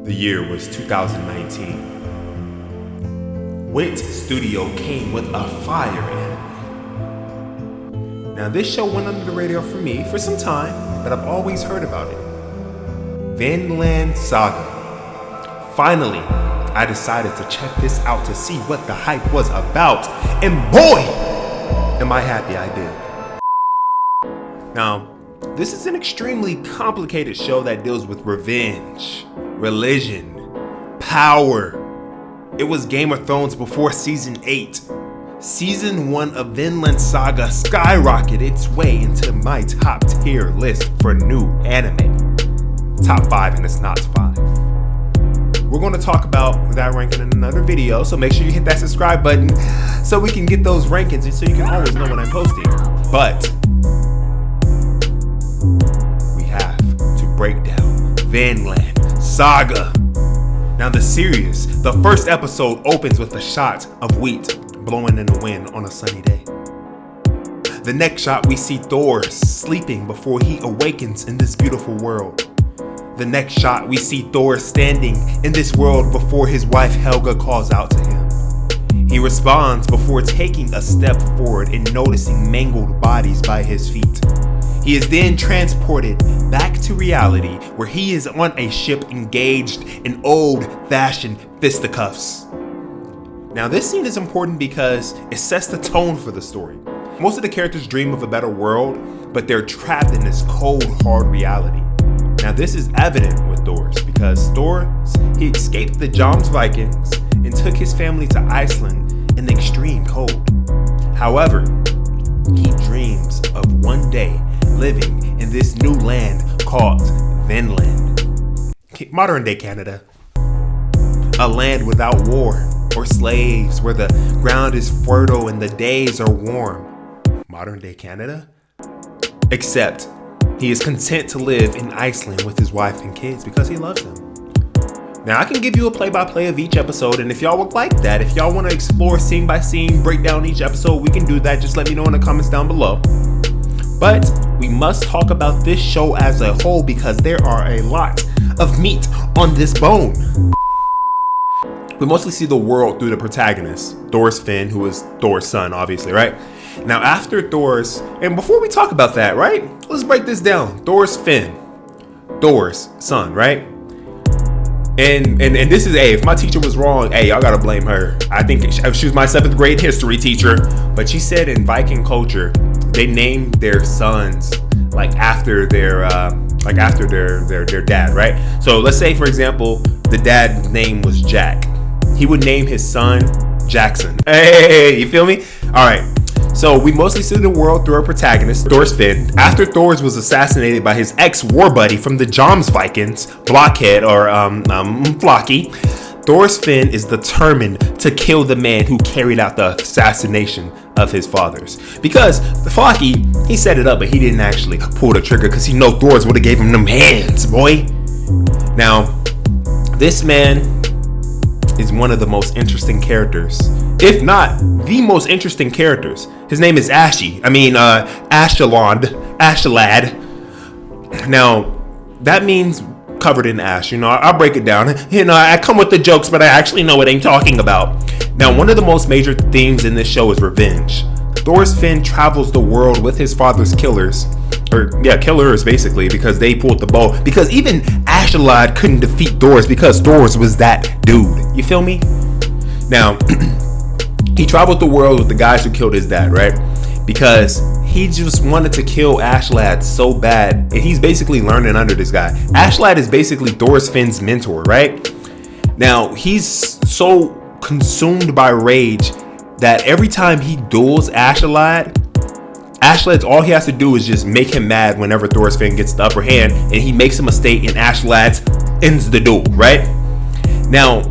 The year was 2019. Wit Studio came with a fire anime. Now this show went under the radar for me for some time, but I've always heard about it. Vinland Saga. Finally, I decided to check this out to see what the hype was about, and boy, am I happy I did. Now, this is an extremely complicated show that deals with revenge, religion, power. It was Game of Thrones before season 8. Season 1 of Vinland Saga skyrocketed its way into my top tier list for new anime. Top 5, and it's not 5. We're going to talk about that ranking in another video, so make sure you hit that subscribe button so we can get those rankings and so you can always know when I'm posting. But we have to break down Vinland Saga. Now the series, the first episode opens with a shot of wheat blowing in the wind on a sunny day. The next shot we see Thor sleeping before he awakens in this beautiful world. The next shot we see Thor standing in this world before his wife Helga calls out to him. He responds before taking a step forward and noticing mangled bodies by his feet. He is then transported back to reality where he is on a ship engaged in old-fashioned fisticuffs. Now this scene is important because it sets the tone for the story. Most of the characters dream of a better world, but they're trapped in this cold, hard reality. Now this is evident with Thor's because he escaped the Vikings and took his family to Iceland in the extreme cold. However, he dreams of one day living in this new land called Vinland, modern day Canada. A land without war or slaves, where the ground is fertile and the days are warm. Modern day Canada? Except he is content to live in Iceland with his wife and kids because he loves them. Now I can give you a play-by-play of each episode, and if y'all would like that, if y'all want to explore scene by scene, break down each episode, we can do that. Just let me know in the comments down below. But we must talk about this show as a whole because there are a lot of meat on this bone. We mostly see the world through the protagonist, Thorfinn, who is Thor's son, obviously, right? Now after and before we talk about that, right? Let's break this down. Thorfinn, Thor's son, right? And this is, if my teacher was wrong, y'all gotta blame her. I think she was my 7th grade history teacher, but she said in Viking culture, they named their sons after their dad, right? So let's say, for example, the dad's name was Jack. He would name his son Jackson. Hey, you feel me? All right. So we mostly see the world through our protagonist, Thorfinn. After Thor was assassinated by his ex-war buddy from the Vikings, Blockhead or Flocky, Thorfinn is determined to kill the man who carried out the assassination of his fathers. Because the Flocky, he set it up, but he didn't actually pull the trigger because he know Thor would have gave him them hands, boy. Now, this man is one of the most interesting characters, if not the most interesting characters. His name is Ashalad. Now, that means covered in ash. I'll break it down. I come with the jokes, but I actually know what I'm talking about. Now, one of the most major themes in this show is revenge. Thorfinn travels the world with his father's killers, basically, because they pulled the bow. Because even Ashalad couldn't defeat Thor because Thor was that dude. You feel me? Now, he traveled the world with the guys who killed his dad, right? Because he just wanted to kill Ashalad so bad, and he's basically learning under this guy. Ashalad is basically Thorfinn's mentor, right? Now, he's so consumed by rage that every time he duels Ashalad's all he has to do is just make him mad whenever Thorfinn gets the upper hand, and he makes a mistake and Ashalad's ends the duel, right? Now,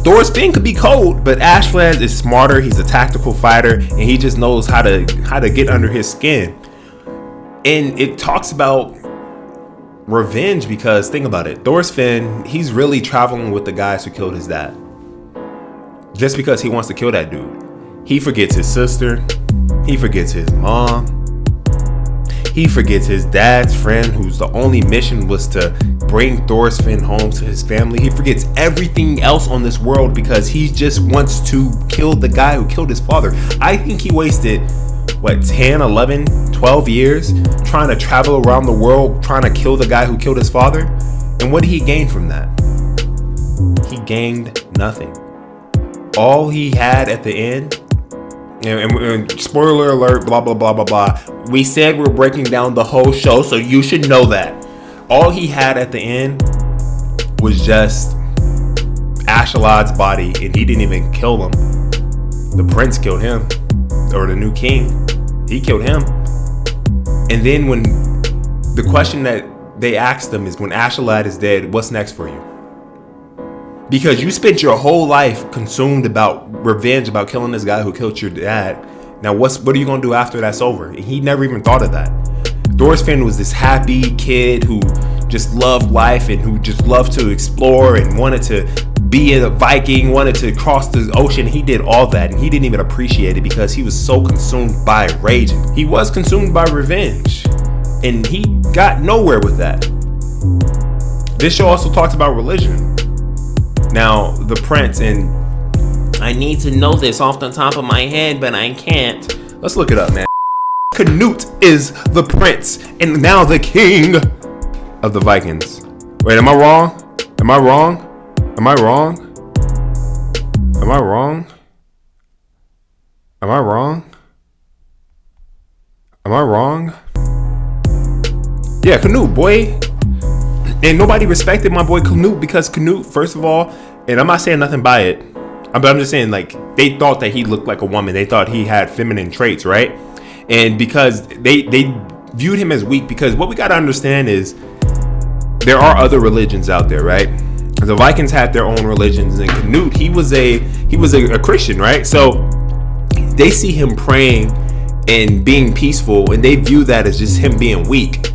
Thorfinn could be cold, but Ashalad is smarter. He's a tactical fighter, and he just knows how to get under his skin. And it talks about revenge because think about it. Thorfinn, he's really traveling with the guys who killed his dad. Just because he wants to kill that dude. He forgets his sister. He forgets his mom. He forgets his dad's friend, whose the only mission was to bring Thorfinn home to his family. He forgets everything else on this world because he just wants to kill the guy who killed his father. I think he wasted 10, 11, 12 years trying to travel around the world trying to kill the guy who killed his father. And what did he gain from that? He gained nothing. All he had at the end, and spoiler alert, blah blah blah blah blah, we said we're breaking down the whole show, so you should know that all he had at the end was just Ashalad's body, and he didn't even kill him. The prince killed him, or the new king. He killed him. And then when the question that they asked him is, when Ashalad is dead, what's next for you? Because you spent your whole life consumed about revenge, about killing this guy who killed your dad. Now what are you gonna do after that's over? And he never even thought of that. Thorfinn was this happy kid who just loved life and who just loved to explore and wanted to be a Viking, wanted to cross the ocean. He did all that, and he didn't even appreciate it because he was so consumed by rage. He was consumed by revenge, and he got nowhere with that. This show also talks about religion. Now, the prince, and I need to know this off the top of my head, but I can't. Let's look it up, man. Canute is the prince, and now the king of the Vikings. Wait, am I wrong? Am I wrong? Am I wrong? Am I wrong? Am I wrong? Am I wrong? Yeah, Canute, boy. And nobody respected my boy Canute because Canute, first of all, and I'm not saying nothing by it, but I'm just saying, like, they thought that he looked like a woman. They thought he had feminine traits, right? And because they viewed him as weak, because what we got to understand is there are other religions out there, right? The Vikings had their own religions, and Canute, he was a Christian, right? So they see him praying and being peaceful, and they view that as just him being weak.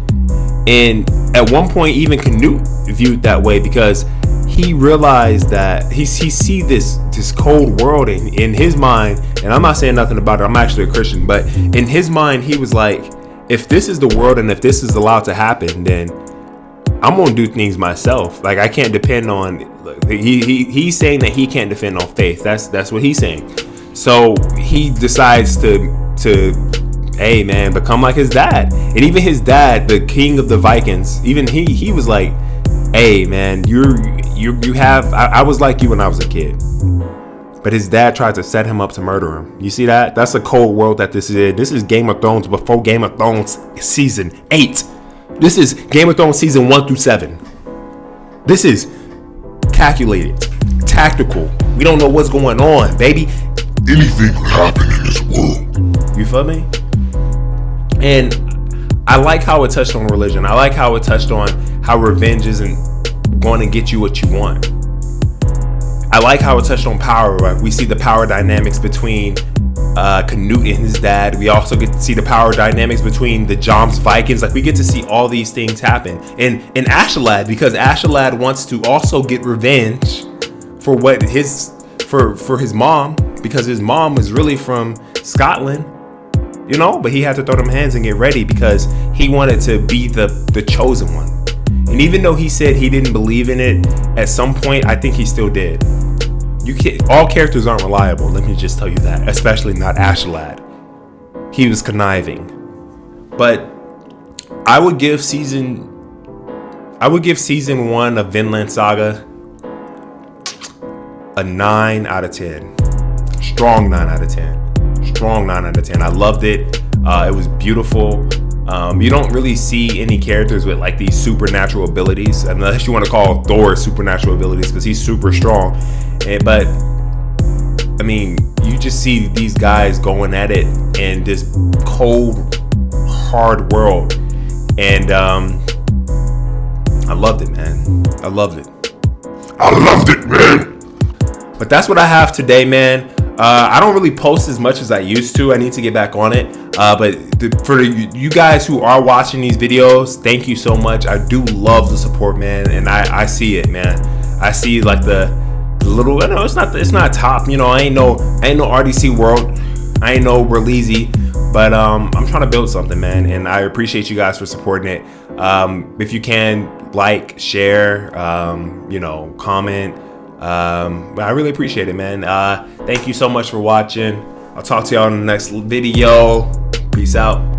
And at one point, even Canute viewed that way because he realized that he see this cold world in his mind. And I'm not saying nothing about it. I'm actually a Christian, but in his mind, he was like, if this is the world and if this is allowed to happen, then I'm gonna do things myself. Like, I can't depend on. He's saying that he can't depend on faith. That's what he's saying. So he decides to hey man, become like his dad. And even his dad, the king of the Vikings, even he was like, hey man, you have I was like you when I was a kid. But his dad tried to set him up to murder him. You see that? That's a cold world that this is. This is Game of Thrones before Game of Thrones season 8. This is Game of Thrones season 1 through 7. This is calculated, tactical. We don't know what's going on, baby. Anything could happen in this world. You feel me? And I like how it touched on religion. I like how it touched on how revenge isn't going to get you what you want. I like how it touched on power. Right? We see the power dynamics between Canute and his dad. We also get to see the power dynamics between the Joms Vikings. Like, we get to see all these things happen. And Ashalad, because Ashalad wants to also get revenge for what for his mom, because his mom was really from Scotland. You know, but he had to throw them hands and get ready because he wanted to be the chosen one. And even though he said he didn't believe in it, at some point, I think he still did. All characters aren't reliable. Let me just tell you that, especially not Ashalad. He was conniving. But I would give season 1 of Vinland Saga a 9 out of 10. Strong 9 out of 10. Strong 9 out of 10. I loved it. It was beautiful. You don't really see any characters with like these supernatural abilities, unless you want to call Thor supernatural abilities, because he's super strong. But I mean, you just see these guys going at it in this cold, hard world, and I loved it, man. I loved it, man. But that's what I have today, man. I don't really post as much as I used to. I need to get back on it. But for you guys who are watching these videos, thank you so much. I do love the support, man, and I see it, man. I see like the little. I know it's not top. You know, I ain't no RDC World. I ain't no Berleezy. But I'm trying to build something, man, and I appreciate you guys for supporting it. If you can, like, share, comment. I really appreciate it, man. Thank you so much for watching. I'll talk to y'all in the next video. Peace out.